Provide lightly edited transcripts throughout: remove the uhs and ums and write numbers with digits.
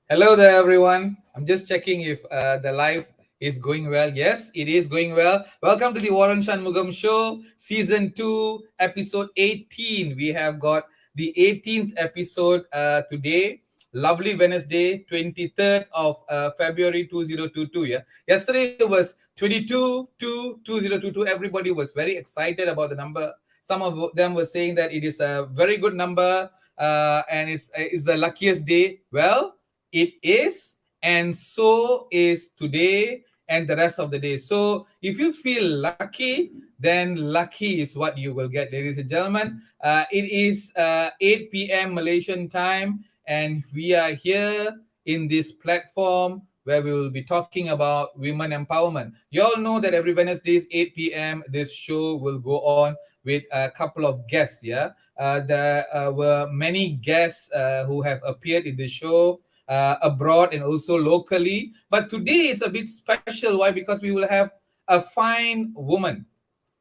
Hello there, everyone. I'm just checking if the live is going well. Yes, it is going well. Welcome to the Waran Shanmugam Show, Season 2, Episode 18. We have got the 18th episode today. Lovely Wednesday, 23rd of February 2022. Yeah. Yesterday was 22/2/2022. Everybody was very excited about the number. Some of them were saying that it is a very good number and it's the luckiest day. Well, it is, and so is today and the rest of the day. So if you feel lucky, then lucky is what you will get, ladies and gentlemen. It is 8 p.m. Malaysian time, and we are here in this platform where we will be talking about women empowerment. You all know that every Wednesdays 8 p.m. this show will go on with a couple of guests. Yeah, there were many guests who have appeared in the show abroad and also locally. But today it's a bit special. Why? Because we will have a fine woman,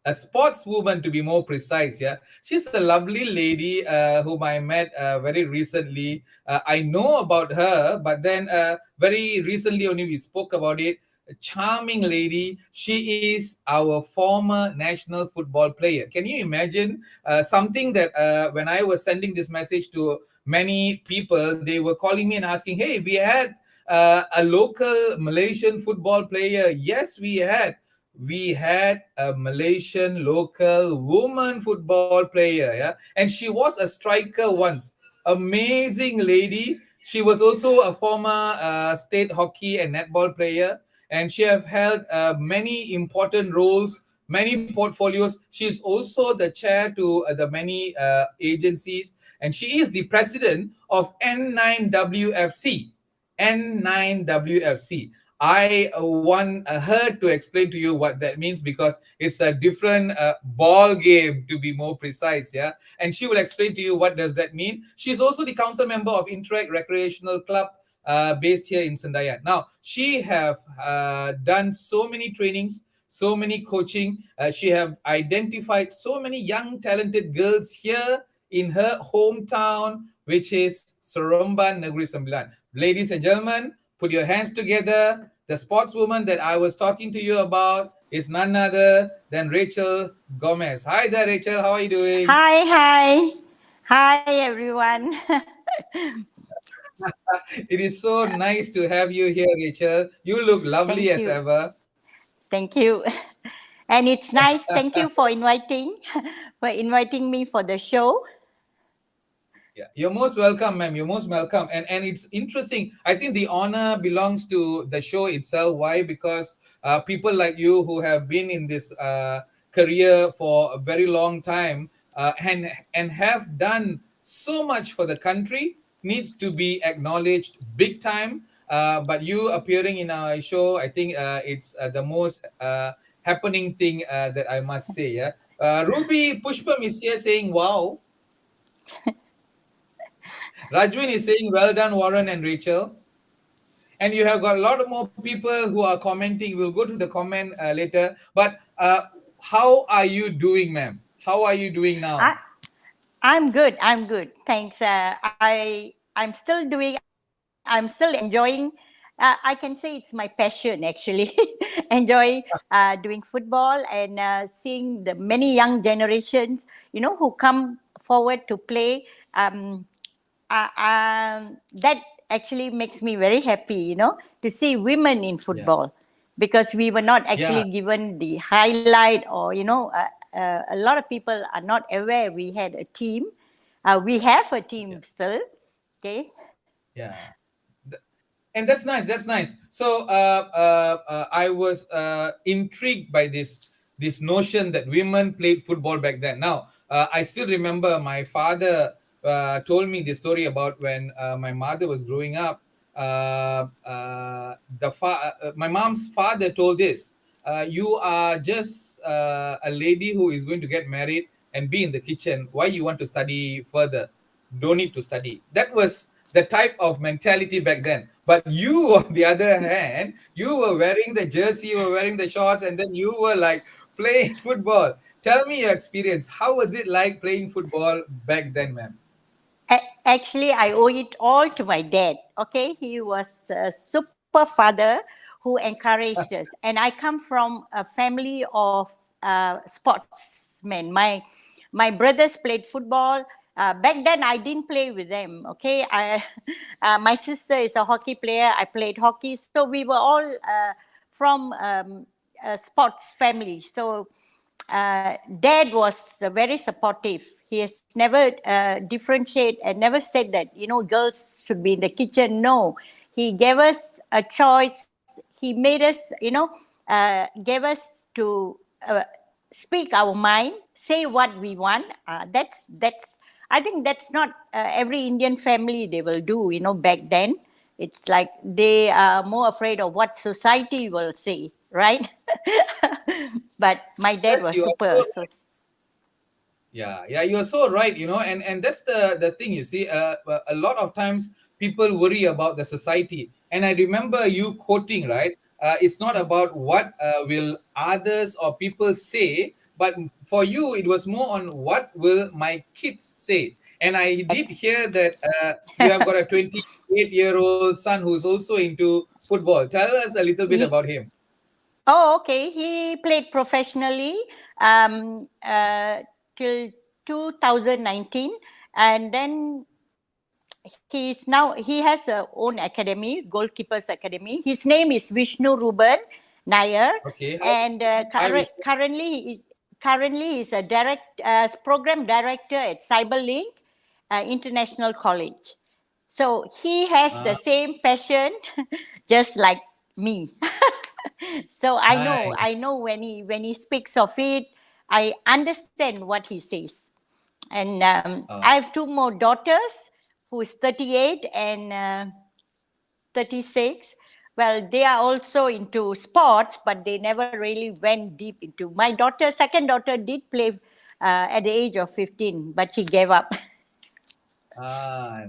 a sportswoman to be more precise. Yeah, she's a lovely lady whom I met very recently. I know about her, but then very recently only we spoke about it. A charming lady. She is our former national football player. Can you imagine something that when I was sending this message to many people, they were calling me and asking, "Hey, we had a local Malaysian football player." Yes, we had a Malaysian local woman football player, yeah, and she was a striker once. Amazing lady. She was also a former state hockey and netball player, and she have held many important roles, many portfolios. She is also the chair to the many agencies, and she is the president of N9WFC. N9WFC. I want her to explain to you what that means because it's a different ball game, to be more precise. Yeah, and she will explain to you what does that mean. She's also the council member of Interact Recreational Club based here in Sendaian. Now she have done so many trainings, so many coaching. She have identified so many young talented girls here in her hometown, which is Seremban Negeri Sembilan. Ladies and gentlemen, put your hands together. The sportswoman that I was talking to you about is none other than Rachel Gomez. Hi there, Rachel. How are you doing? Hi, everyone. It is so nice to have you here, Rachel. You look lovely Thank as you. ever. Thank you. And it's nice. Thank you for inviting me for the show. Yeah, you're most welcome, ma'am. You're most welcome. And it's interesting. I think the honor belongs to the show itself. Why? Because people like you who have been in this career for a very long time and have done so much for the country needs to be acknowledged big time. But you appearing in our show, I think it's the most happening thing that I must say. Yeah. Ruby Pushpam is here saying, "Wow." Rajwin is saying, "Well done, Warren and Rachel." And you have got a lot of more people who are commenting. We'll go to the comment later. But how are you doing, ma'am? How are you doing I, now? I'm good. I'm good. Thanks. I'm still doing. I'm still enjoying. I can say it's my passion actually. Enjoy doing football and seeing the many young generations, who come forward to play. Um, that actually makes me very happy, to see women in Yeah. football, because we were not Yeah. actually given the highlight, or a lot of people are not aware we had a team. We have a Yeah. team still. Okay. Yeah. And that's nice. That's nice. So I was intrigued by this notion that women played football back then. Now I still remember my father told me the story about when my mother was growing up. My mom's father told this: "You are just a lady who is going to get married and be in the kitchen. Why you want to study further? Don't need to study." That was the type of mentality back then. But you, on the other hand, you were wearing the jersey, you were wearing the shorts, and then you were like playing football. Tell me your experience. How was it like playing football back then, ma'am? Actually, I owe it all to my dad. Okay, he was a super father who encouraged us, and I come from a family of sportsmen. My brothers played football. Back then, I didn't play with them. Okay, my sister is a hockey player. I played hockey, so we were all from a sports family. So dad was very supportive. He has never differentiate and never said that girls should be in the kitchen. No, he gave us a choice. He made us gave us to speak our mind, say what we want. That's I think that's not every Indian family they will do. Back then it's like they are more afraid of what society will say, right? But my dad Yes, was you are super. so So yeah, you're so right, and that's the thing, you see. A lot of times people worry about the society, and I remember you quoting, right? It's not about what will others or people say, but for you it was more on what will my kids say. And I did ex- hear that you have got a 28-year-old son who's also into football. Tell us a little bit he, about him. oh, okay. He played professionally um, uh, till 2019, and then he has a own academy, Goalkeepers Academy. His name is Vishnu Ruben Nair, Okay, hi. and Hi, Vishnu. currently he's a program director at Cyberlink International College. So he has the Ah, same passion, just like me. So nice. I know when he speaks of it, I understand what he says. And I uh, have two more daughters, who is 38 and 36. Well, they are also into sports, but they never really went deep into. My second daughter, did play at the age of 15, but she gave up.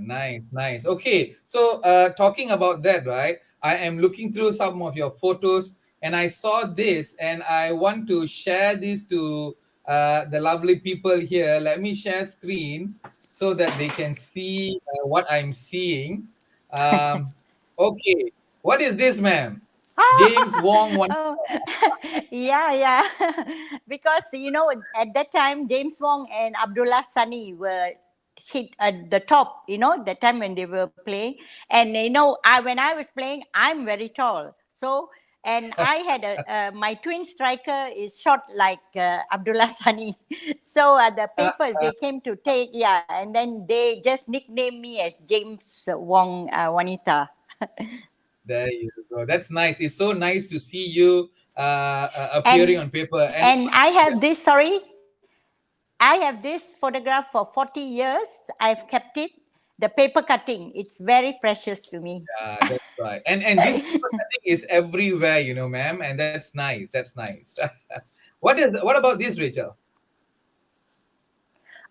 Nice, nice. Okay, so talking about that, right? I am looking through some of your photos, and I saw this, and I want to share this to the lovely people here. Let me share screen so that they can see what I'm seeing. Um, okay, what is this, ma'am? James Wong one. Oh, yeah, yeah. Because at that time James Wong and Abdullah Sani were hit at the top. That time when they were playing, and when I was playing, I'm very tall. So and I had my twin striker is short like Abdullah Sani. So the papers they came to take, yeah, and then they just nicknamed me as James Wong Wanita. There you go. That's nice. It's so nice to see you appearing and on paper. And and I have this. Sorry, I have this photograph for 40 years. I've kept it. The paper cutting. It's very precious to me. That's right. And this paper cutting is everywhere, ma'am. And that's nice. That's nice. What about this, Rachel?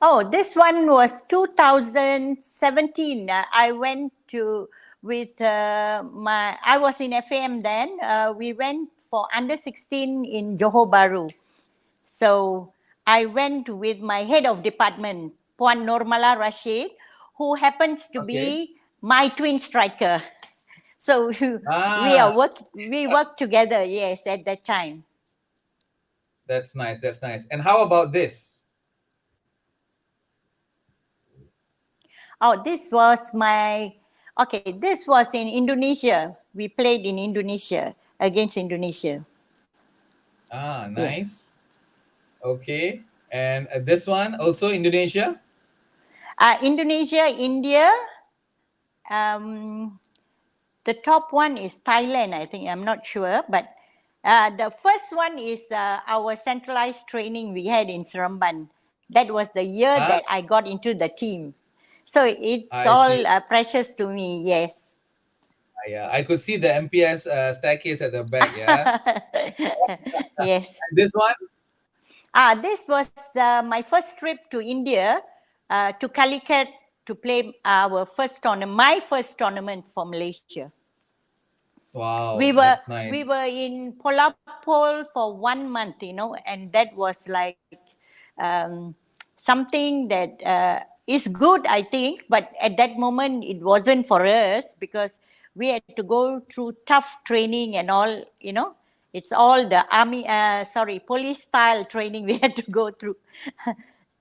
Oh, this one was 2017. I went to with my. I was in FAM then. We went for under 16 in Johor Bahru. So I went with my head of department, Puan Normala Rashid, who happens to Okay. be my twin striker. So Ah, we work together, yes, at that time. that's nice. That's nice. And how about this? Oh, this was my okay, this was in Indonesia. We played in Indonesia against Indonesia. Yeah. Nice. Okay. And this one also Indonesia. Indonesia, India. Um, the top one is Thailand, I think. I'm not sure, but the first one is our centralized training we had in Seremban. That was the year Ah, that I got into the team. So it's I see. all precious to me, yes. Yeah, I could see the MPS staircase at the back. Yeah. Yes. And this one. This was my first trip to India, to Calicut, to play our first tournament, my first tournament for Malaysia. Wow, We were that's we nice. were in Polapol for 1 month, and that was like um, something that It's good, I think, but at that moment it wasn't for us because we had to go through tough training and all. It's all the army, police style training we had to go through.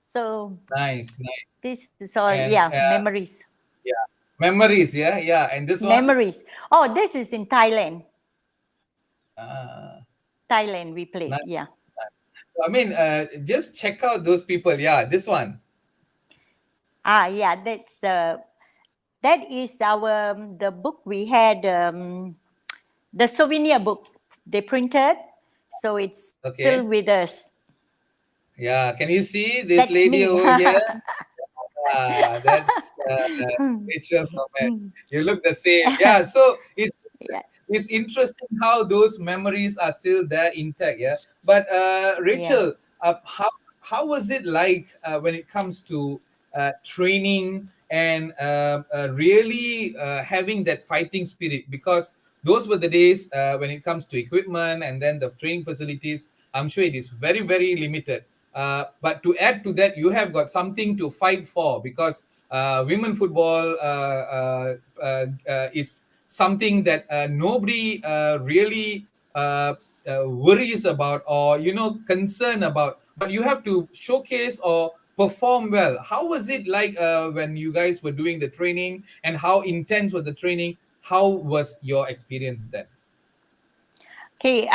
So Nice, nice. this is all, And yeah, memories. yeah, memories. Yeah, yeah. And this one, Memories. Oh, this is in Thailand. uh, Thailand we played, nice, yeah. nice. I mean, just check out those people. Yeah, this one. Yeah, that is our the book we had, the souvenir book they printed, so it's still Okay. with us. Yeah. Can you see this That's lady me. over here? That's Rachel from it. You look the same. Yeah. So Yeah, it's interesting how those memories are still there intact. Yeah. But yeah. Rachel, how was it like when it comes to training and really having that fighting spirit? Because those were the days when it comes to equipment and then the training facilities. I'm sure it is very, very limited. But to add to that, you have got something to fight for because women football is something that nobody really worries about or concern about. But you have to showcase or perform well. How was it like when you guys were doing the training, and how intense was the training? How was your experience then? Okay,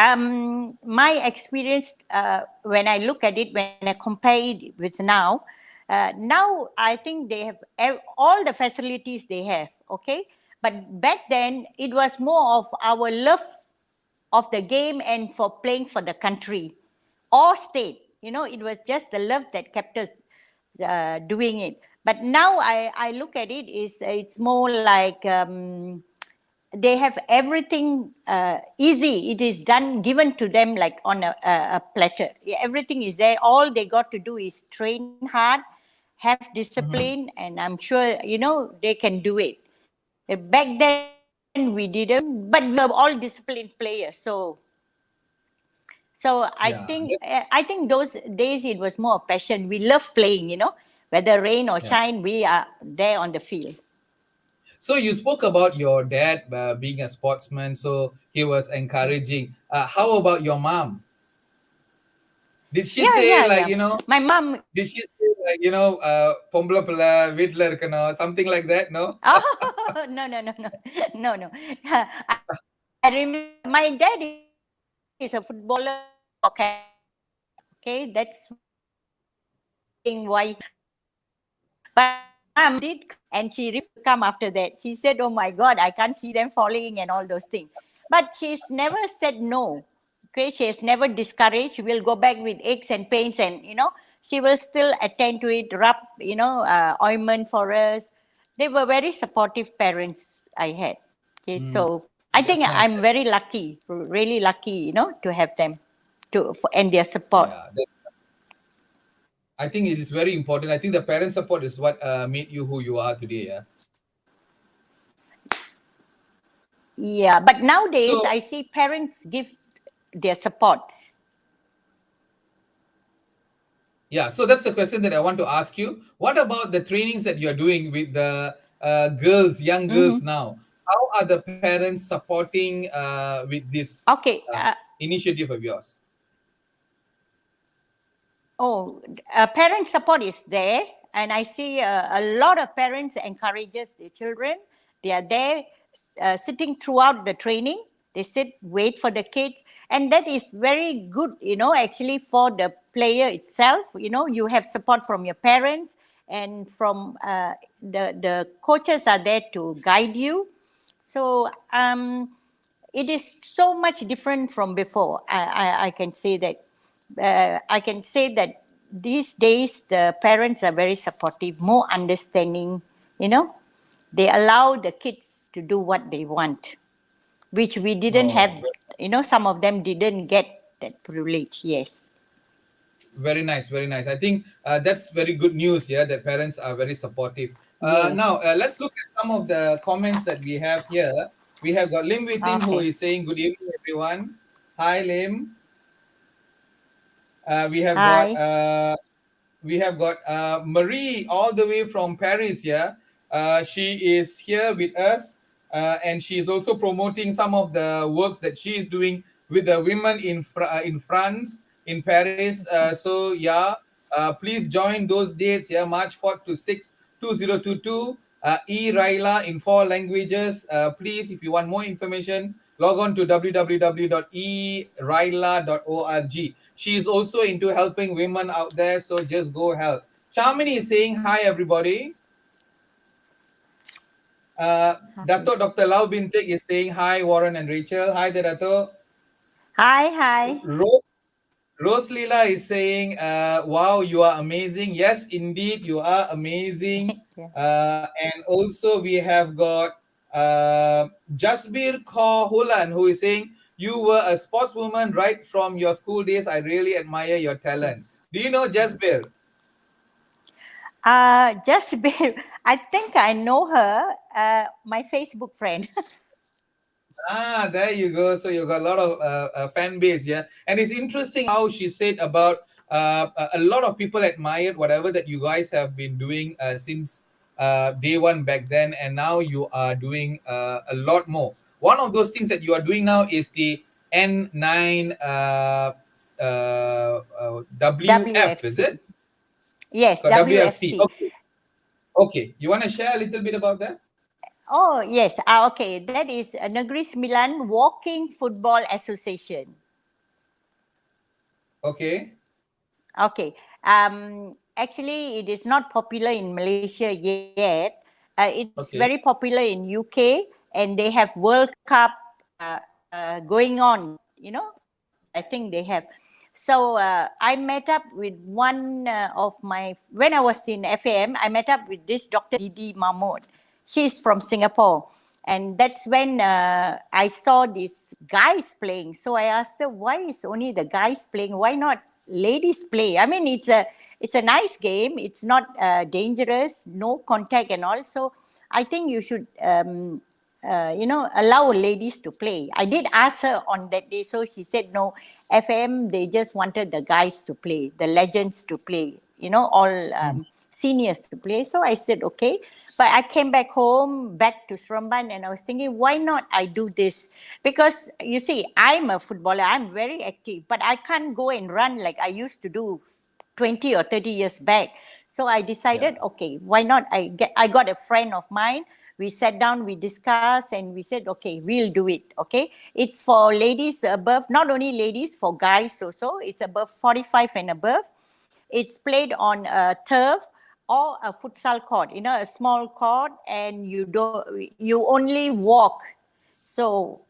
my experience, when I look at it, when I compare it with now I think they have all the facilities they have, okay? But back then, it was more of our love of the game and for playing for the country or state. It was just the love that kept us doing it. But now I look at it, it's more like, they have everything easy. It is done, given to them like on a platter. Yeah, everything is there. All they got to do is train hard, have Mhm. discipline, and I'm sure they can do it. Back then we didn't, but we were all disciplined players. So Yeah, I think those days it was more passion. We love playing. Whether rain or yeah. shine, we are there on the field. So you spoke about your dad being a sportsman, so he was encouraging. How about your mom? Did she Yeah, say yeah, like, yeah. My mom. did she say like, பொம்பளை பிள்ளை வீட்ல இருக்கணும், something like that? No? Oh, no, no, no, no, no, no. I remember my dad is a footballer for Canada. Okay, that's one of the thing why he was saying why he was so passionate. But my mom did come and she refused to come after that. She said, "Oh my God, I can't see them falling and all those things." But she's never said no. Okay, she has never discouraged. She will go back with aches and pains, and she will still attend to it, rub ointment for us. They were very supportive parents I had. Okay, Mm, so I think that's nice. I'm very lucky, really lucky, to have them, and their support. Yeah, I think it is very important. I think the parent support is what made you who you are today. Yeah. Yeah, but nowadays So I see parents give their support. yeah, so that's the question that I want to ask you. What about the trainings that you're doing with the girls, young girls Hmm. now? How are the parents supporting with this Okay. uh, initiative of yours? Oh, parent support is there, and I see a lot of parents encourages their children. They are there, sitting throughout the training. They sit, wait for the kids, and that is very good. Actually for the player itself. You have support from your parents and from the coaches are there to guide you. So it is so much different from before. I can say that. I can say that these days the parents are very supportive, more understanding. They allow the kids to do what they want, which we didn't have. Oh, Some of them didn't get that privilege. Yes. very nice, very nice. I think that's very good news. Yeah, that parents are very supportive. Now Yes. let's look at some of the comments that we have here. We have got Lim Within who Okay. is saying, "Good evening, everyone." Hi, Lim. We have got Hi. we have got Marie all the way from Paris. Yeah, she is here with us, and she is also promoting some of the works that she is doing with the women in France, in Paris. So yeah, please join those dates. Yeah, March 4th to 6th, 2022. E-Raila in 4 languages. Please, if you want more information, log on to www.eraila.org. She is also into helping women out there, so just go help. Shamini is saying hi, everybody. Dato Dr. Lau Bintik is saying hi, Warren and Rachel. Hi there, Dato. Hi, hi. Rose Rose Leela is saying, wow, you are amazing. Yes, indeed, you are amazing. Yeah. And also, we have got Jasbir Kaur Hulan, who is saying, you were a sportswoman right from your school days. I really admire your talent. Do you know Jasbir? Just I think I know her. My Facebook friend. There you go. So you got a lot of fan base, yeah. And it's interesting how she said about a lot of people admired whatever that you guys have been doing since day one back then, and now you are doing a lot more. One of those things that you are doing now is the N9 WF, is WFC. it? Yes, Got WFC. WFC. Okay. Okay. You want to share a little bit about that? Oh, yes. Okay. That is Negeri Sembilan Walking Football Association. Okay. Okay. Actually, it is not popular in Malaysia yet. It's very Okay. popular in UK, and they have World Cup going on. I think they have. So I met up with one of my when I was in FAM. I met up with this Dr. Didi Mahmood. She's from Singapore, and that's when I saw these guys playing. So I asked her, why is only the guys playing? Why not ladies play? I mean, it's a nice game. It's not dangerous, no contact and all. So I think you should allow ladies to play. I did ask her on that day, so she said no. FM, they just wanted the guys to play, the legends to play, all seniors to play. So I said okay. But I came back home, back to Seremban, and I was thinking, why not I do this? Because you see, I'm a footballer, I'm very active, but I can't go and run like I used to do 20 or 30 years back. So I decided, Yeah. okay, why not? I got a friend of mine. We sat down, we discussed, and we said, okay, we'll do it. Okay, it's for ladies above, not only ladies, for guys also. It's above 45 and above. It's played on a turf or a futsal court, a small court, and you only walk. So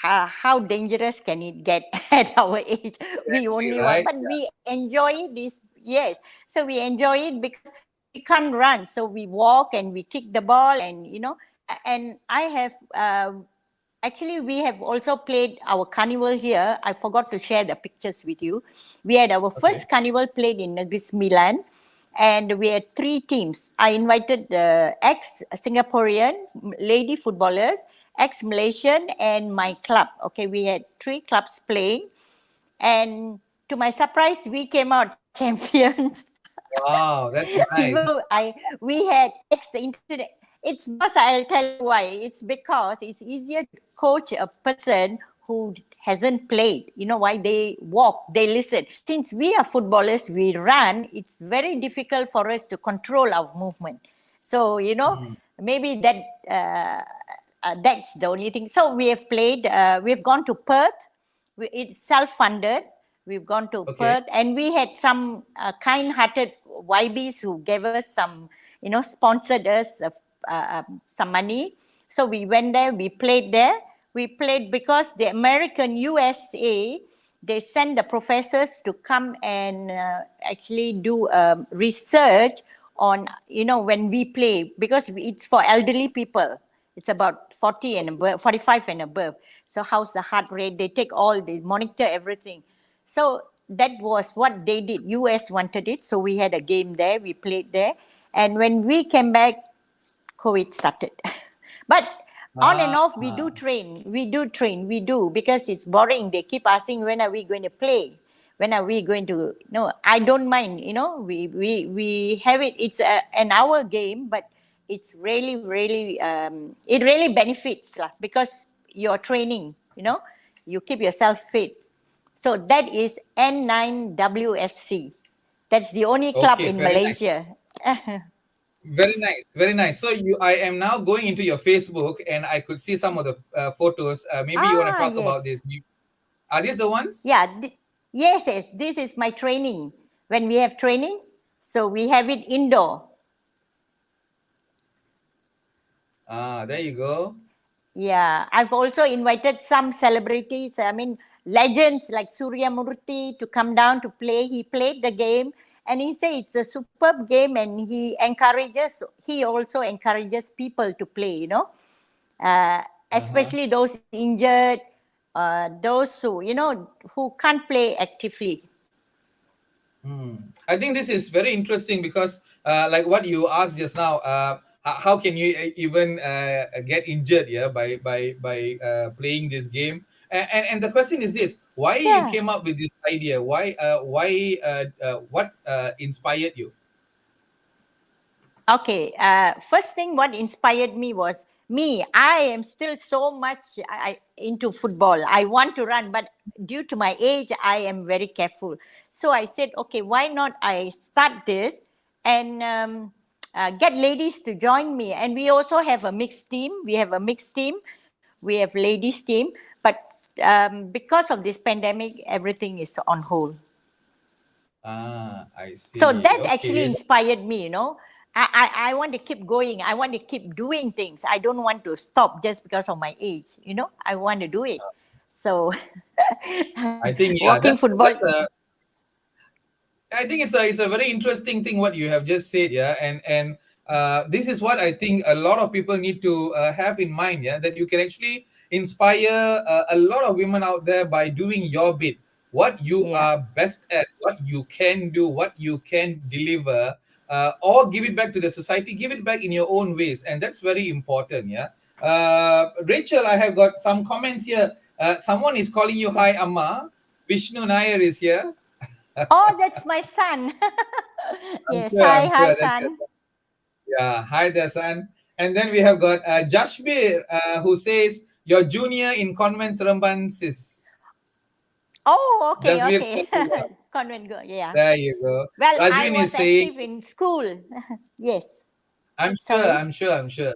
how dangerous can it get at our age? We Exactly, only walk, right? but we enjoy this. Yes, so we enjoy it because we can't run, so we walk and we kick the ball, and and I have actually we have also played our carnival here. I forgot to share the pictures with you. We had our Okay. first carnival played in Negeri Sembilan, and we had 3 teams. I invited the ex-Singaporean lady footballers, ex-Malaysian, and my club. Okay, we had 3 clubs playing, and to my surprise, we came out champions. Wow, that's Even nice. though we had ex the internet. It's because I'll tell you why. It's because it's easier to coach a person who hasn't played. You know why? They walk, they listen. Since we are footballers, we run, it's very difficult for us to control our movement. So, Mm. maybe that's the only thing. So we have played, we've gone to Perth. It's self-funded. We've gone to Okay. Perth, and we had some kind-hearted YBs who gave us some, sponsored us some money. So we went there, we played there. We played because the American USA, they send the professors to come and actually do research on, when we play, because it's for elderly people. It's about 40 and above, 45 and above. So how's the heart rate? They take all, they monitor everything. So that was what they did. US wanted it. So we had a game there. We played there. And when we came back, COVID started. But on and off, we do Ah, train. We do train. We do, because it's boring. They keep asking, when are we going to play? when are we going to? No, I don't mind. We have it. It's an hour game, but it's really it really benefits lah, because you're training. You keep yourself fit. So that is N9WFC. That's the only club Okay, in very nice. Malaysia. Very nice, very nice. So I am now going into your Facebook, and I could see some of the photos. Maybe you want to talk about Yes. this. Are these the ones? Yeah. Yes. This is my training. When we have training, so we have it indoor. There you go. Yeah, I've also invited some celebrities, I mean, legends like Surya Murthy to come down to play. He played the game and he said it's a superb game, and he also encourages people to play, Uh-huh. especially those injured, those who can't play actively. I think this is very interesting because, like what you asked just now, how can you even get injured? Yeah, by playing this game. And the question is this: why you Yeah. came up with this idea? What inspired you? Okay. First thing, what inspired me was me. I am still so much into football. I want to run, but due to my age, I am very careful. So I said, okay, why not I start this and get ladies to join me? And we also have a mixed team. We have a mixed team. We have ladies team, but because of this pandemic, everything is on hold. I So see. that actually Okay. inspired me. I want to keep going. I want to keep doing things. I don't want to stop just because of my age. I want to do it. So I think yeah, walking football. that's a I think it's a very interesting thing what you have just said, yeah, and this is what I think a lot of people need to have in mind, yeah, that you can actually inspire a lot of women out there by doing your bit, what you Yeah. are best at, what you can do, what you can deliver, or give it back to the society, give it back in your own ways, and that's very important, yeah. Rachel, I have got some comments here. Someone is calling you hi, Amma. Vishnu Nair is here. Oh, that's my son. I'm Yes. sure, Hi, I'm hi, sure. That's son. yeah. Hi there, son. And then we have got Jashbir, who says you're junior in Convent Seremban, sis. Oh, okay, Jashbir, okay. Convent girl. Yeah. there you go. Well, I Rajwin is was saying, active in school. Yes. I'm sure, Sorry. I'm sure, I'm sure.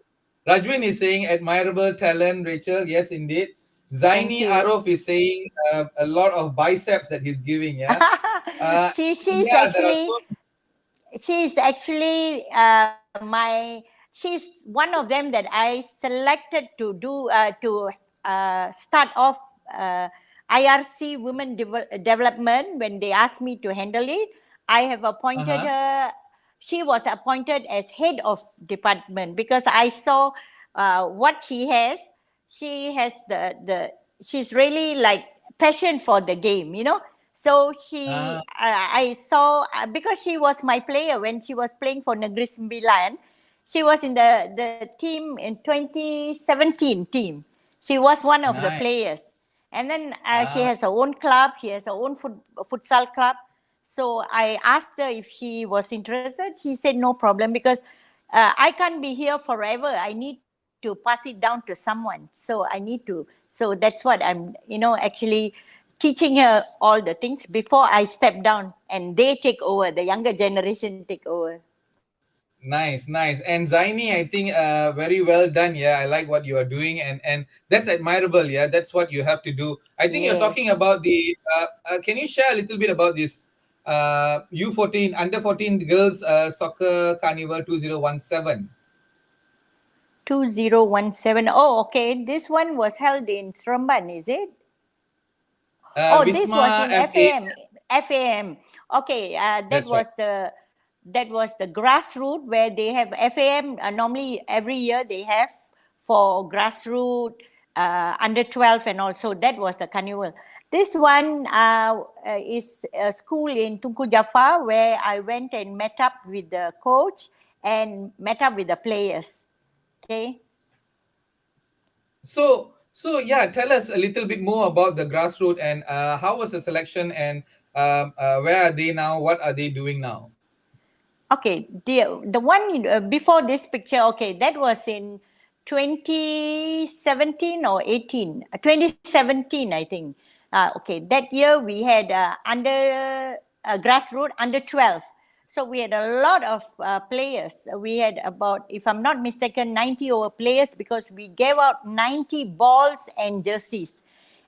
Rajwin is saying admirable talent, Rachel. Yes, indeed. Thank Zaini you. Arif is saying a lot of biceps that he's giving. Yeah. Uh, She's yeah, there are actually so. my she's one of them that I selected to do to start off IRC women development. When they asked me to handle it, I have appointed Uh-huh. her. She was appointed as head of department because I saw what she has. She has the she's really like passion for the game. So I saw because she was my player when she was playing for Negeri Sembilan. She was in the team in 2017 team. She was one of the Nice. players, and then she Ah, has her own club. She has her own futsal club. So I asked her if she was interested. She said no problem because I can't be here forever. I need to pass it down to someone. So I need to. So that's what I'm actually teaching her all the things before I step down and they take over. The younger generation take over. nice, nice. And Zaini, I think very well done. Yeah, I like what you are doing, and that's admirable. Yeah, that's what you have to do. I think you're talking Yes. about the. Can you share a little bit about this U14 under 14 girls soccer carnival 2017? 2017. Oh, okay. This one was held in Seremban, is it? Oh, this was Wisma in FA. FAM. FAM. Okay, That's right. that was the grassroots where they have FAM. Normally, every year they have for grassroots under 12 and also that was the carnival. This one is a school in Tunku Jaffa where I went and met up with the coach and met up with the players. Okay. So yeah, tell us a little bit more about the grassroots and how was the selection and where are they now? What are they doing now? Okay, the one before this picture, okay, that was in 2017 or 18, 2017, I think. Okay, that year we had under grassroots under 12. So we had a lot of players. We had about, if I'm not mistaken, 90 over players because we gave out 90 balls and jerseys.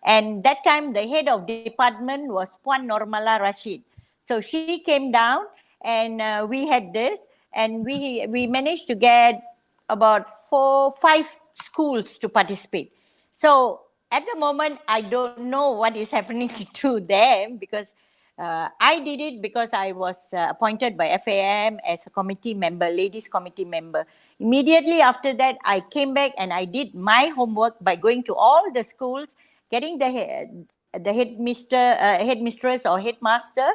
And that time, the head of department was Puan Normala Rashid. So she came down and we had this, and we managed to get about 5 schools to participate. So at the moment, I don't know what is happening to them because I did it because I was appointed by FAM as a committee member, ladies committee member. Immediately after that, I came back and I did my homework by going to all the schools, getting the headmistress or headmaster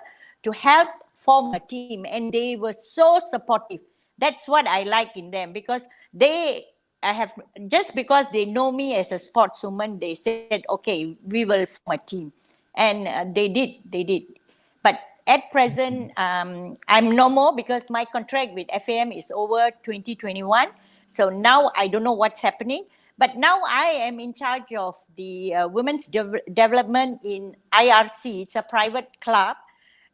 to help form a team, and they were so supportive. That's what I like in them because they I have just because they know me as a sportswoman, they said, okay, we will form a team, and they did. But at present, I'm no more because my contract with FAM is over 2021. So now I don't know what's happening. But now I am in charge of the women's development in IRC. It's a private club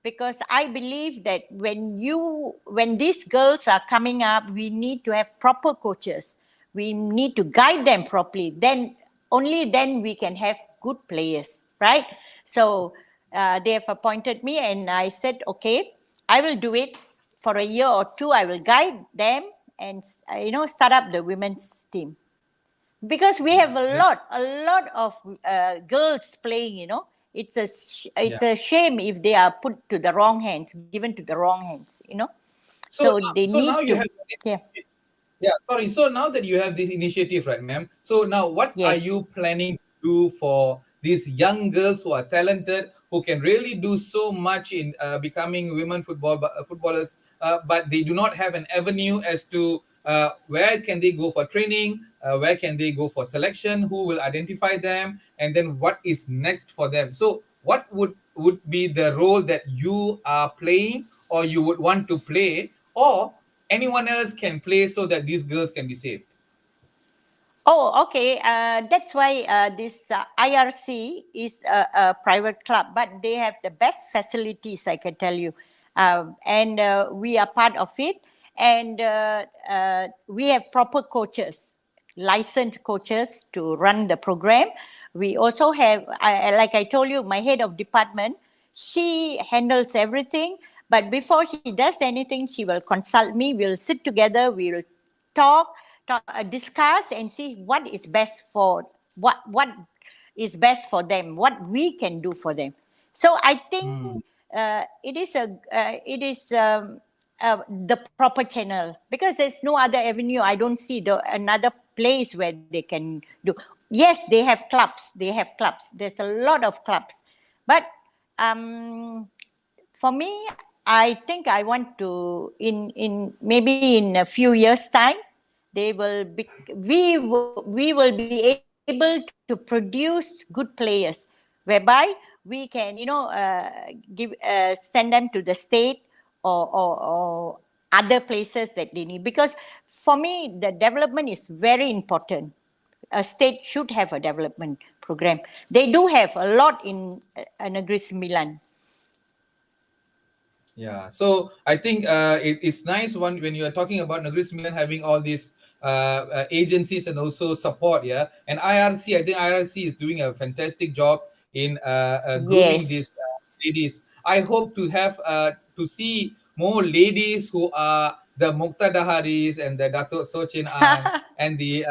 because I believe that when these girls are coming up, we need to have proper coaches. We need to guide them properly. Then only then we can have good players, right? So they have appointed me, and I said, okay, I will do it for a year or two. I will guide them and start up the women's team because we have Yeah, a lot of girls playing. It's yeah. a shame if they are put to the wrong hands, given to the wrong hands. So So they so need now you to. have Yeah. yeah, sorry. So now that you have this initiative, right, ma'am? So now what are Yes. you planning to do for these young girls who are talented, who can really do so much in becoming women footballers, but they do not have an avenue as to where can they go for training, where can they go for selection, who will identify them, and then what is next for them. So what would be the role that you are playing or you would want to play, or anyone else can play so that these girls can be saved? Oh, okay. That's why this IRC is a private club, but they have the best facilities, I can tell you. And we are part of it. And we have proper coaches, licensed coaches to run the program. We also have, like I told you, my head of department, she handles everything. But before she does anything, she will consult me. We'll sit together. We'll talk, discuss, and see what is best for what is best for them, what we can do for them. So I think Hmm. it is the proper channel because there's no other avenue. I don't see another place where they can do. Yes, they have clubs. They have clubs. There's a lot of clubs, but um, for me, I think I want to in maybe in a few years time, they will be we will be able to produce good players, whereby we can give send them to the state or other places that they need, because for me the development is very important. A state should have a development program. They do have a lot in Negeri Sembilan. Yeah, so I think it's nice when you are talking about Negeri Sembilan having all these agencies and also support. Yeah, and IRC, I think IRC is doing a fantastic job in grooming Yes. these ladies. I hope to see more ladies who are the Muqtadaharis and the Datuk Sochin An and the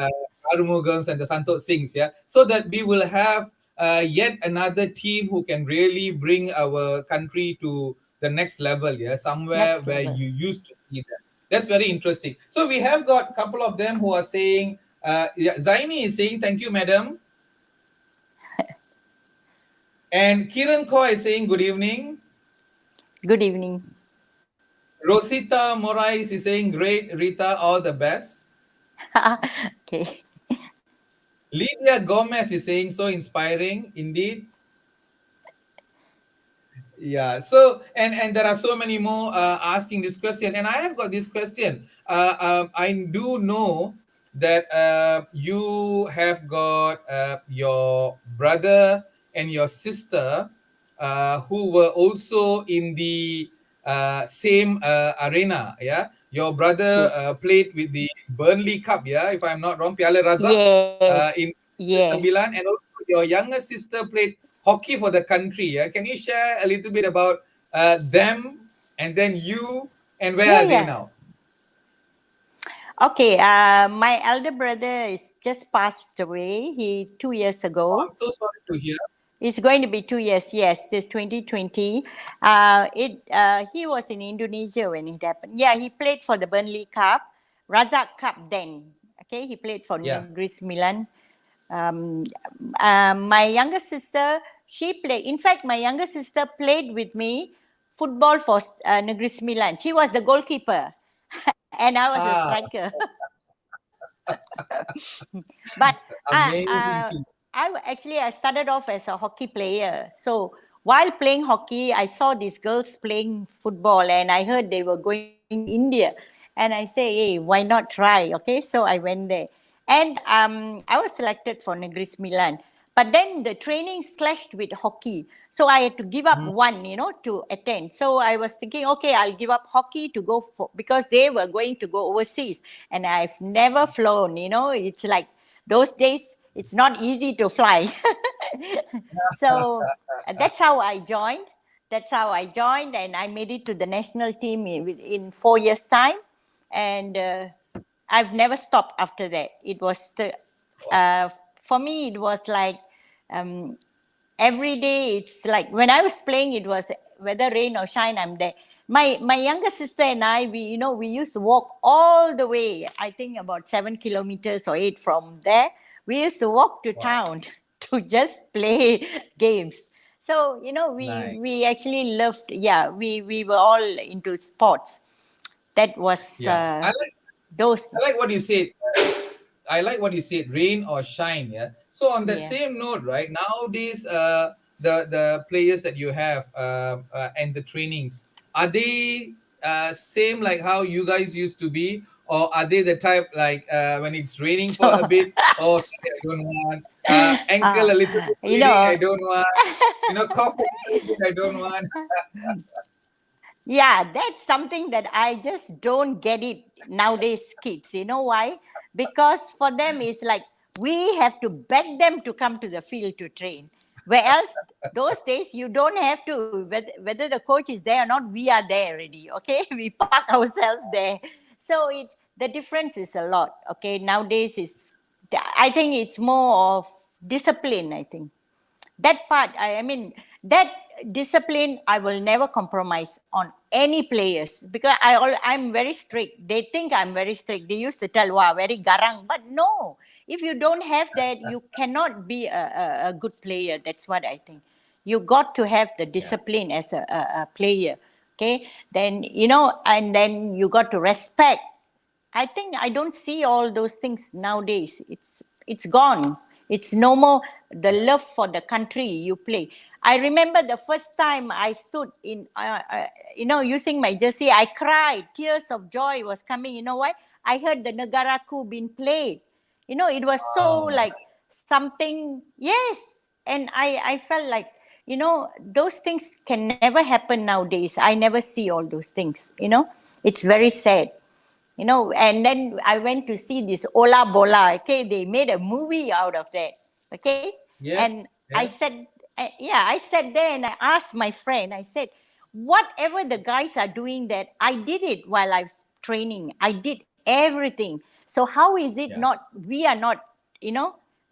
Arumugams and the Santok Singhs. Yeah, so that we will have yet another team who can really bring our country to the next level, yeah, somewhere Next where level. you used to see them. That's very interesting. So we have got a couple of them who are saying, yeah, Zaini is saying, thank you, madam. And Kiran Koi is saying, good evening. Good evening. Rosita Morais is saying, great, Rita, all the best. Okay. Lydia Gomez is saying, so inspiring, indeed. Yeah. So and there are so many more asking this question, and I have got this question. I do know that you have got your brother and your sister who were also in the same arena. Yeah. Your brother Yes. played with the Burnley Cup. Yeah, if I'm not wrong, Piala Razak Yes. in Yes. Sembilan, and also your younger sister played hockey for the country. Yeah? Can you share a little bit about them and then you, and where Yeah, are they yeah. now? Okay, my elder brother is just passed away. He 2 years Oh, I'm ago. so sorry to hear. It's going to be 2 years. Yes, this 2020. He was in Indonesia when it happened. Yeah, he played for the Burnley Cup, Razak Cup. Then, okay, he played for Yeah. Negris Milan. Um, my younger sister, she played. In fact, my younger sister played with me football for Negris Milan. She was the goalkeeper, and I was a Ah, striker. But amazing team. actually I started off as a hockey player. So while playing hockey, I saw these girls playing football, and I heard they were going to India, and I say, hey, why not try? Okay, so I went there, and I was selected for Negris Milan. But then the trainings clashed with hockey. So I had to give up Mhm. one, to attend. So I was thinking, okay, I'll give up hockey to go for, because they were going to go overseas. And I've never flown, it's like those days, it's not easy to fly. So that's how I joined. That's how I joined, and I made it to the national team in 4 years' time. And I've never stopped after that. It was uh, for me, it was like um, every day. It's like when I was playing, it was whether rain or shine, I'm there. My younger sister and I, we used to walk all the way. I think about 7 kilometers or 8 from there. We used to walk to Wow. town to just play games. So we Nice. we actually loved. Yeah, we were all into sports. That was Yeah. those. I like what you said. I like what you said, rain or shine. Yeah. So on that Yeah. same note, right nowadays, the players that you have and the trainings, are they same like how you guys used to be, or are they the type like when it's raining for a bit? Oh, sorry, I don't want. Ankle uh, a little bit you bleeding, I know, don't want. Cough a little bit, I don't want. yeah, that's something that I just don't get it nowadays, kids. You know why? Because for them, it's like we have to beg them to come to the field to train. Where else, those days, you don't have to, whether the coach is there or not, we are there already. Okay, we park ourselves there. So the difference is a lot. Okay, nowadays, I think it's more of discipline, I think that part. I mean that discipline I will never compromise on any players, because I'm very strict. They think I'm very strict. They used to tell, wow, very garang, but no, if you don't have that, you cannot be a good player. That's what I think. You got to have the Yeah. discipline as a player. Okay, then and then you got to respect. I think I don't see all those things nowadays. It's gone. It's no more the Yeah. love for the country you play. I remember the first time I stood in, using my jersey. I cried. Tears of joy was coming. You know why? I heard the Negaraku being played. It was so Wow. like something. Yes, and I felt like those things can never happen nowadays. I never see all those things. It's very sad. And then I went to see this Ola Bola. Okay, they made a movie out of that. Okay, Yes. and I Yeah. said, yeah, I sat there and I asked my friend. I said, whatever the guys are doing, that I did it while I was training. I did everything. So how is it Yeah. not? We are not,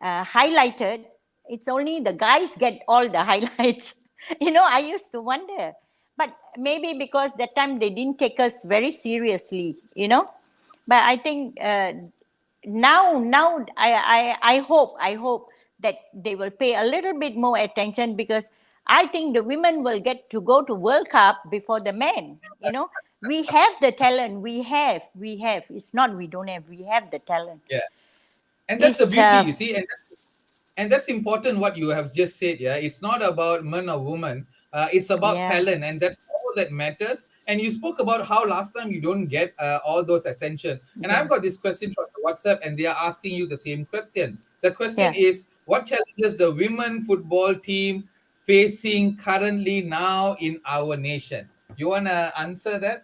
highlighted. It's only the guys get all the highlights. I used to wonder, but maybe because that time they didn't take us very seriously. But I think now I hope that they will pay a little bit more attention, because I think the women will get to go to World Cup before the men. We have the talent. We have. It's not we don't have. We have the talent. Yeah. And that's the It's beauty, you see, and that's important what you have just said. Yeah, it's not about man or woman, It's about Yeah. talent, and that's all that matters. And you spoke about how last time you don't get all those attention. And I've Yeah. got this question from the WhatsApp, and they are asking you the same question. The question Yeah. is, what challenges the women football team facing currently now in our nation? You wanna answer that?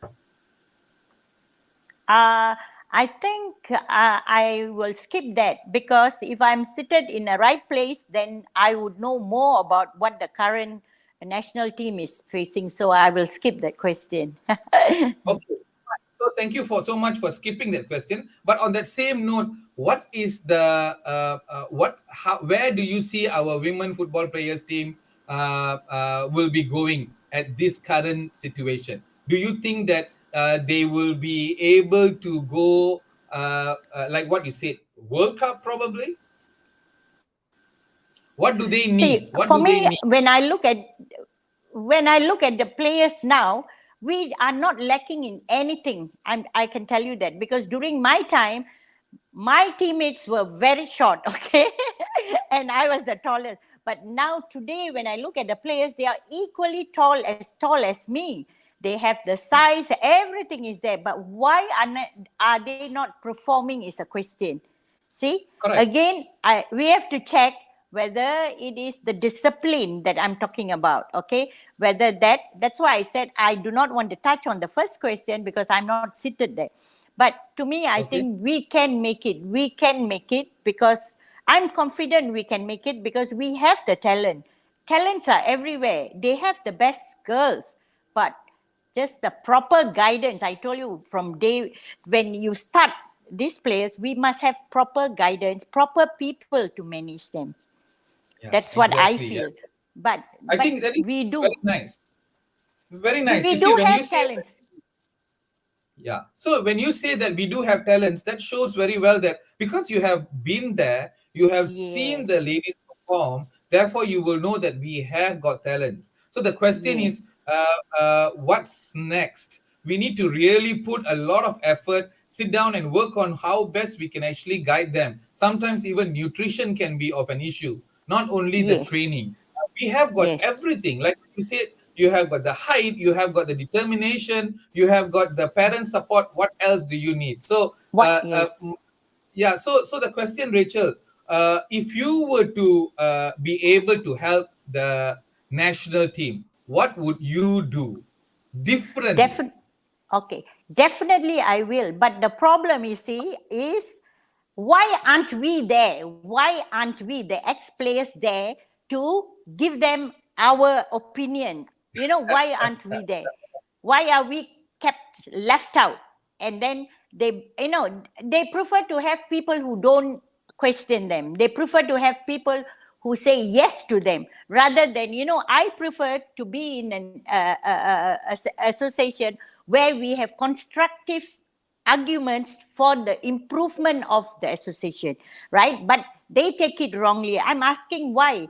Uh, I think I will skip that, because if I'm seated in the right place, then I would know more about what the current national team is facing. So I will skip that question. Okay. So thank you for so much for skipping that question. But on that same note, what is the where do you see our women football players team will be going at this current situation? Do you think that they will be able to go like what you said, World Cup probably? What do they need? See, What for do they me, need? when I look at the players now, we are not lacking in anything. I can tell you that, because during my time, my teammates were very short, okay, and I was the tallest. But now today, when I look at the players, they are equally tall as me. They have the size, everything is there. But why are they not performing? Is a question. See, Correct. again, we have to check whether it is the discipline that I'm talking about. Okay, whether that's why I said I do not want to touch on the first question, because I'm not seated there. But to me, I Okay. think we can make it. We can make it, because I'm confident we can make it, because we have the talent. Talents are everywhere. They have the best girls, but just the proper guidance. I told you from day when you start these players, we must have proper guidance, proper people to manage them. Yeah, That's what I exactly. Yeah. feel. But I think that is we do. very nice. Very nice. We You see, do when you have say talents. yeah. So when you say that we do have talents, that shows very well that because you have been there, you have seen the Yes. ladies perform, therefore you will know that we have got talents. So the question is, Yes. what's next? We need to really put a lot of effort, sit down and work on how best we can actually guide them. Sometimes even nutrition can be of an issue, not only the Yes. training. We have got Yes. everything. Like you said, you have got the height, you have got the determination, you have got the parent support. What else do you need? So What? Yes. yeah, so the question, Rachel, if you were to be able to help the national team, what would you do differently? Defin- okay, definitely I will. But the problem, you see, is why aren't we there? Why aren't we, the ex players, there to give them our opinion? You know, why aren't we there? Why are we kept left out? And then they prefer to have people who don't question them. They prefer to have people who say yes to them, rather than, I prefer to be in an association where we have constructive arguments for the improvement of the association, right? But they take it wrongly. I'm asking why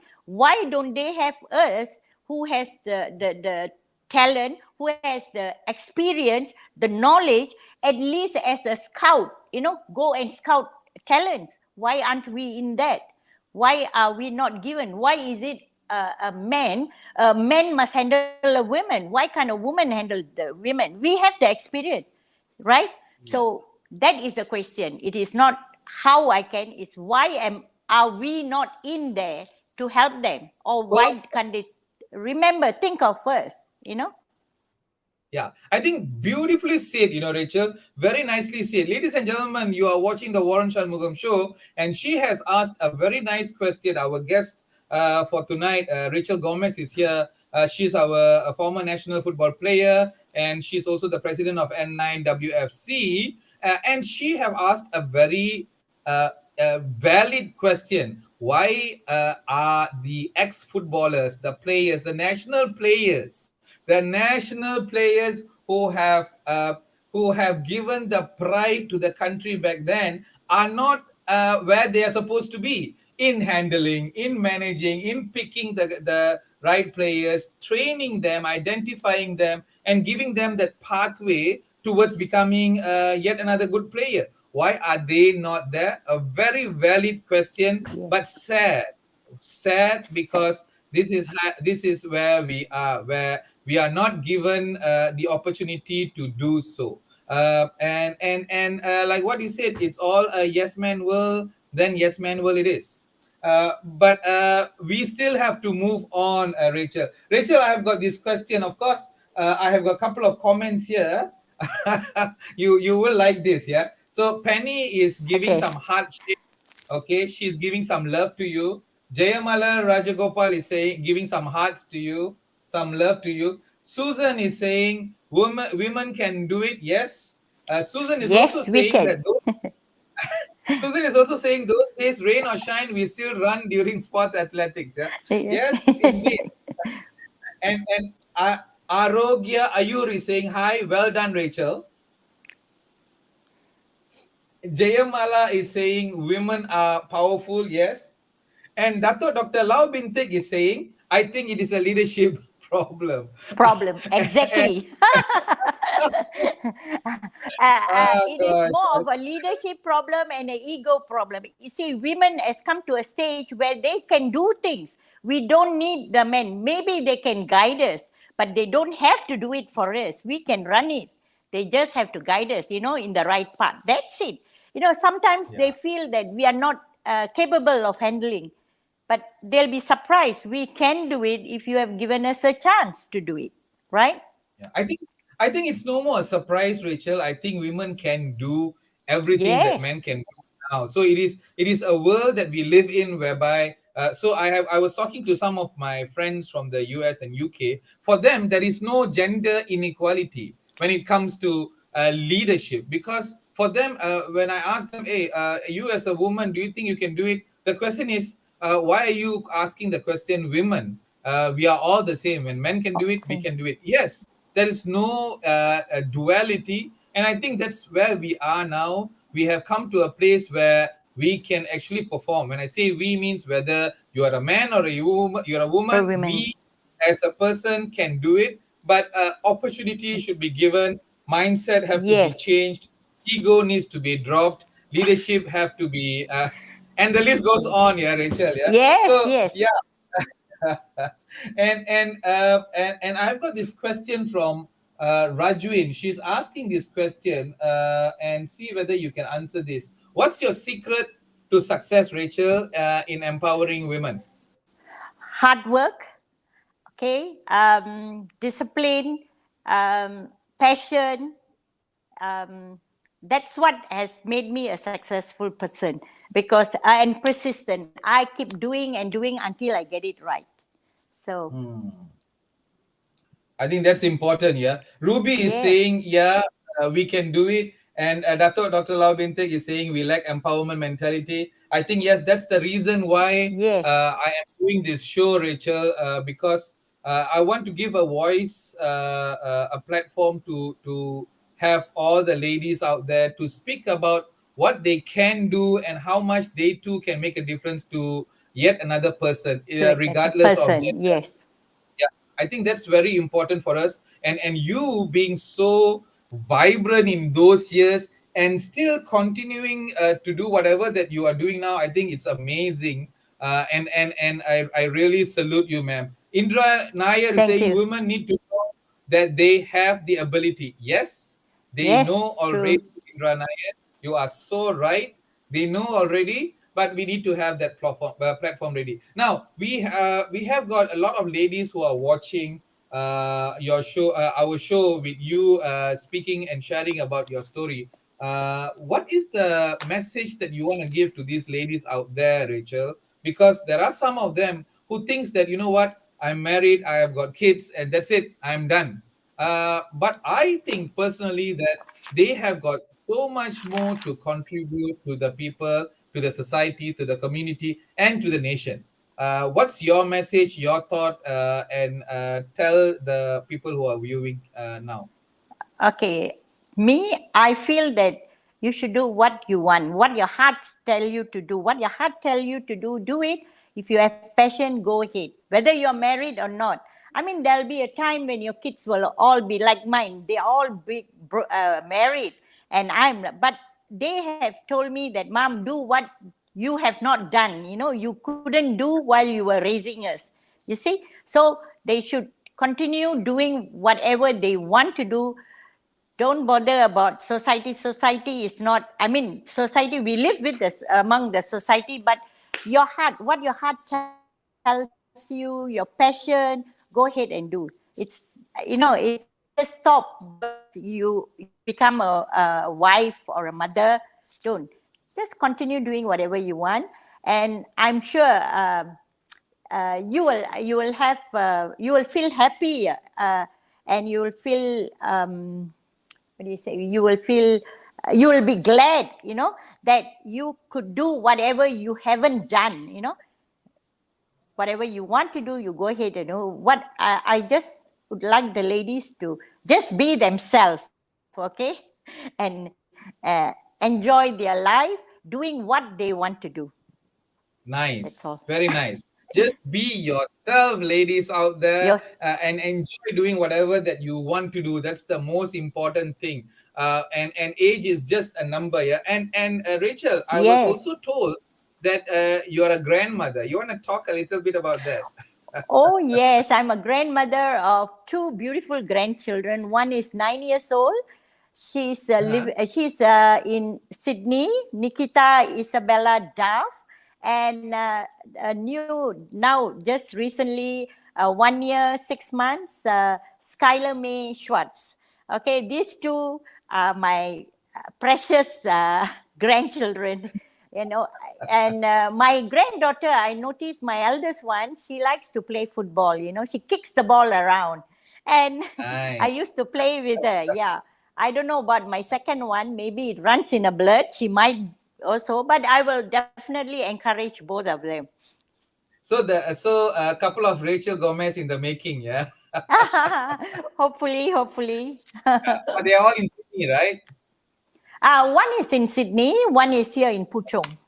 don't they have us, who has the talent, who has the experience, the knowledge, at least as a scout, go and scout talents? Why aren't we in that? Why are we not given? Why is it a man must handle a woman? Why can't a woman handle the women? We have the experience, right? Yeah. So that is the question. It is not how I can, it's why are we not in there to help them? Or Well, why can't they remember, think of first? yeah, I think beautifully said, Rachel. Very nicely said. Ladies and gentlemen, you are watching the Waran Shanmugam show, and she has asked a very nice question. Our guest for tonight, Rachel Gomez, is here. She's our former national football player, and she's also the president of N9WFC. And she have asked a very valid question. Why are the ex-footballers, the players, the national players who have given the pride to the country back then are not where they are supposed to be in handling, in managing, in picking the right players, training them, identifying them, and giving them that pathway towards becoming yet another good player. Why are they not there? A very valid question, but Yes. sad. Sad Sad. because This is where we are, where we are not given the opportunity to do so. Like what you said, it's all a yes man will, then yes man will it is. But we still have to move on, Rachel. Rachel, I've got this question. Of course, I have got a couple of comments here. You will like this, yeah. So Penny is giving Okay. some heart shape. Okay, she's giving some love to you. Jayamala Rajagopal is saying, giving some hearts to you, some love to you. Susan is saying, women can do it. Yes. Susan is also Yes, we saying can. that those Susan is also saying those days, rain or shine, we still run during sports athletics. Yeah. Yes, indeed. And Arogya Ayur is saying, hi, well done, Rachel. Jayamala is saying, women are powerful. Yes. And Dr. Lau Bintik is saying, I think it is a leadership problem. Problem. And, Exactly. oh It is gosh. more of a leadership problem and an ego problem. You see, women has come to a stage where they can do things. We don't need the men. Maybe they can guide us, but they don't have to do it for us. We can run it. They just have to guide us, in the right path. That's it. Sometimes they Yeah. feel that we are not capable of handling, but they'll be surprised. We can do it if you have given us a chance to do it, right? Yeah, I think it's no more a surprise, Rachel. I think women can do everything that men Yes, can do now. So it is a world that we live in whereby so I was talking to some of my friends from the US and UK. For them, there is no gender inequality when it comes to leadership, because for them, when I ask them, hey, you as a woman, do you think you can do it? The question is, why are you asking the question, women? We are all the same. When men can do it, we same. can do it. Yes, there is no duality, and I think that's where we are now. We have come to a place where we can actually perform. When I say we, means whether you are a man or you're a For woman, women. we as a person can do it, but opportunity should be given, mindset have to be Yes, changed, ego needs to be dropped, leadership have to be and the list goes on, yeah, Rachel, yeah. yes, So yes. yeah. And I've got this question from Rajwin. She's asking this question, and see whether you can answer this. What's your secret to success, Rachel, in empowering women? Hard work, okay, discipline, passion. Um, that's what has made me a successful person, because I am persistent. I keep doing and doing until I get it right. So, I think that's important. Yeah, Ruby is yes, saying, yeah, we can do it, and Dr. Lau Bintek is saying we lack empowerment mentality. I think yes, that's the reason why yes, I am doing this show, Rachel, because I want to give a voice, a platform to have all the ladies out there to speak about what they can do and how much they too can make a difference to yet another person, regardless of person, gender. yes. Yeah, I think that's very important for us, and you being so vibrant in those years and still continuing to do whatever that you are doing now, I think it's amazing. And I really salute you, ma'am. Indra Nair is Thank saying you. women need to know that they have the ability. Yes, they know Yes, already. true. Indra Nair, you are so right. They know already, but we need to have that platform ready. Now we have got a lot of ladies who are watching your show, our show, with you speaking and sharing about your story. What is the message that you want to give to these ladies out there, Rachel? Because there are some of them who thinks that, you know what, I'm married, I have got kids, and that's it, I'm done. But I think personally that they have got so much more to contribute to the people, to the society, to the community, and to the nation. What's your message, your thought, and tell the people who are viewing now? Okay, me, I feel that you should do what you want, what your heart tell you to do. What your heart tell you to do it. If you have passion, go ahead. Whether you're married or not. I mean, there'll be a time when your kids will all be like mine. They all be married, and but they have told me that, Mom, do what you have not done. You couldn't do while you were raising us. You see? So they should continue doing whatever they want to do. Don't bother about society. Society is not, I mean, society, we live with this among the society, but your heart, what your heart tells you, your passion, go ahead and do. It's, it doesn't just stop because you become a wife or a mother. Don't. Just continue doing whatever you want. And I'm sure you will have you will feel happy, and you will feel what do you say, you will feel you will be glad, that you could do whatever you haven't done, whatever you want to do, you go ahead and do. What I just would like the ladies to just be themselves, okay, and enjoy their life doing what they want to do. That's all. Nice, very nice. Just be yourself, ladies out there, Your and enjoy doing whatever that you want to do. That's the most important thing. And age is just a number, yeah. And Rachel, I was yes. also told that you are a grandmother. You want to talk a little bit about that? Oh, yes, I'm a grandmother of two beautiful grandchildren. One is 9 years old. Uh-huh. She's in Sydney, Nikita Isabella Duff, and new now just recently 1 year 6 months, Skylar May Schwartz. Okay, these two are my precious grandchildren, you know. And my granddaughter, I noticed my eldest one, she likes to play football. She kicks the ball around, and I Nice. used to play with her. Yeah, I don't know about my second one. Maybe it runs in a blood. She might also, but I will definitely encourage both of them. So a couple of Rachel Gomez in the making, yeah. Hopefully. But they are all in Sydney, right? One is in Sydney, one is here in Puchong.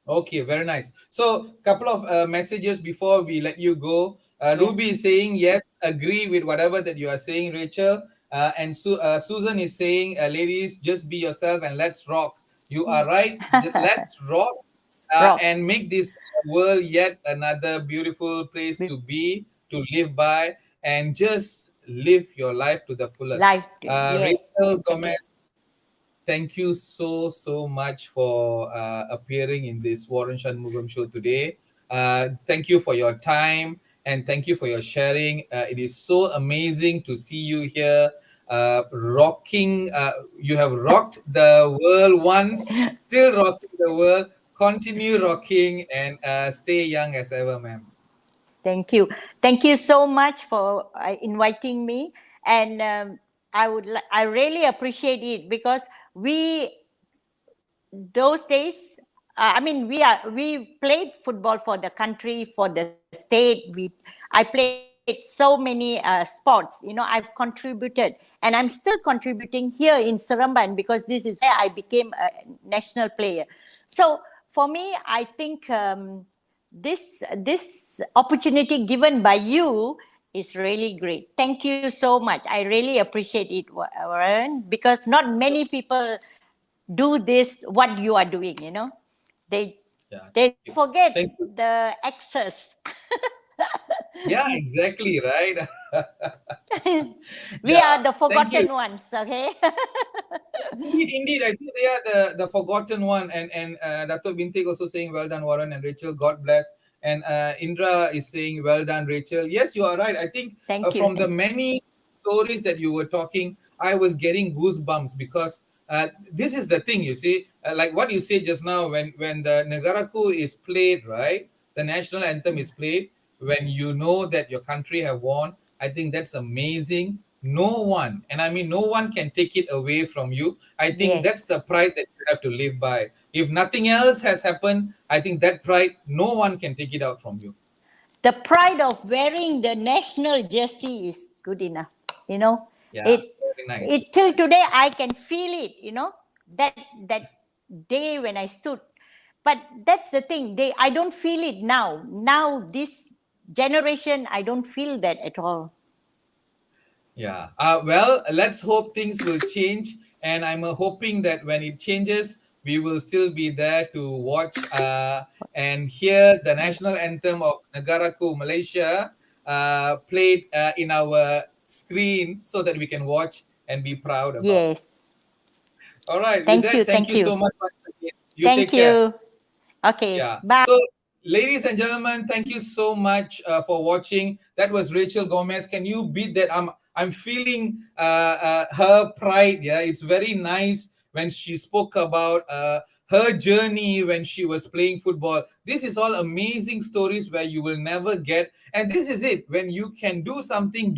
Okay, very nice. So, couple of messages before we let you go. Yeah. Ruby is saying yes, agree with whatever that you are saying, Rachel. And Susan is saying, ladies, just be yourself and let's rock. You are right. Let's rock Rock. and make this world yet another beautiful place to be, to live by, and just live your life to the fullest. Live. Yes, Rachel exactly. Gomez, thank you so much for appearing in this Waran Shanmugam show today. Thank you for your time and thank you for your sharing. It is so amazing to see you here, rocking. You have rocked the world once, still rocking the world. Continue rocking and stay young as ever, ma'am. Thank you. Thank you so much for inviting me. And I really appreciate it because we, those days, I mean, we played football for the country, for the state. I played so many sports. I've contributed, and I'm still contributing here in Seremban because this is where I became a national player. So for me, I think this opportunity given by you is really great. Thank you so much. I really appreciate it, Warren, because not many people do this what you are doing. They Yeah, they thank you. forget Thank you. the access. Yeah, exactly, right. We Yeah, are the thank you. forgotten ones. Okay. Indeed. I think they are the forgotten one. And Dr. Bintik also saying, well done, Warren and Rachel. God bless. And Indra is saying, well done, Rachel. Yes, you are right. I think Thank you. from the many stories that you were talking, I was getting goosebumps because this is the thing, you see, like what you said just now, when the Negaraku is played, right? The national anthem is played, when you know that your country have won, I think that's amazing. No one, and I mean no one can take it away from you. I think that's Yes. the pride that you have to live by. If nothing else has happened, I think that pride, no one can take it out from you. The pride of wearing the national jersey is good enough. You know, Yeah, it very nice. it till today I can feel it. That day when I stood. But that's the thing. I don't feel it now. Now this generation, I don't feel that at all. Yeah. Well, let's hope things will change. And I'm hoping that when it changes, we will still be there to watch and hear the national Yes. anthem of Negaraku, Malaysia, played in our screen so that we can watch and be proud about. Yes. All right. With Thank you. that, thank Thank you you. so much once again. You Thank take care. you. Okay. Yeah. Bye. So, ladies and gentlemen, thank you so much for watching. That was Rachel Gomez. Can you beat that? I'm feeling her pride. Yeah, it's very nice when she spoke about her journey when she was playing football. This is all amazing stories where you will never get. And this is it. When you can do something,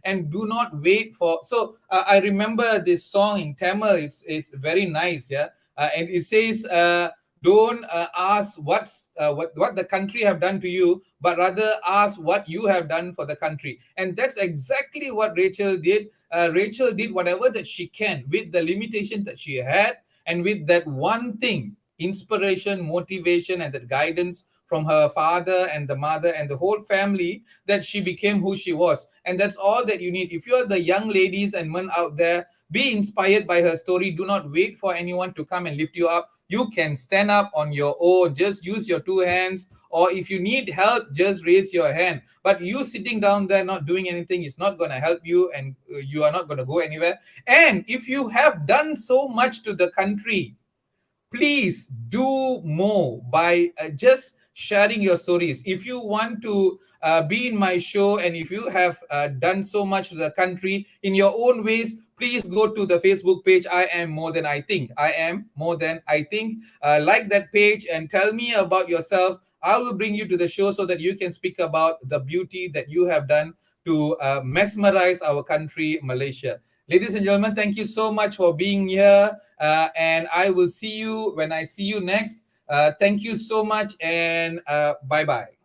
and do not wait for. So I remember this song in Tamil. It's very nice. Yeah, and it says. Don't ask what the country have done to you, but rather ask what you have done for the country. And that's exactly what Rachel did. Rachel did whatever that she can with the limitation that she had, and with that one thing, inspiration, motivation, and that guidance from her father and the mother and the whole family, that she became who she was. And that's all that you need. If you're the young ladies and men out there, be inspired by her story. Do not wait for anyone to come and lift you up. You can stand up on your own. Just use your two hands, or if you need help, just raise your hand. But you sitting down there not doing anything is not going to help you, and you are not going to go anywhere. And if you have done so much to the country, please do more by just sharing your stories. If you want to be in my show, and if you have done so much to the country in your own ways, please go to the Facebook page. I am more than I think. I am more than I think. Like that page and tell me about yourself. I will bring you to the show so that you can speak about the beauty that you have done to mesmerize our country, Malaysia. Ladies and gentlemen, thank you so much for being here. And I will see you when I see you next. Thank you so much, and bye bye.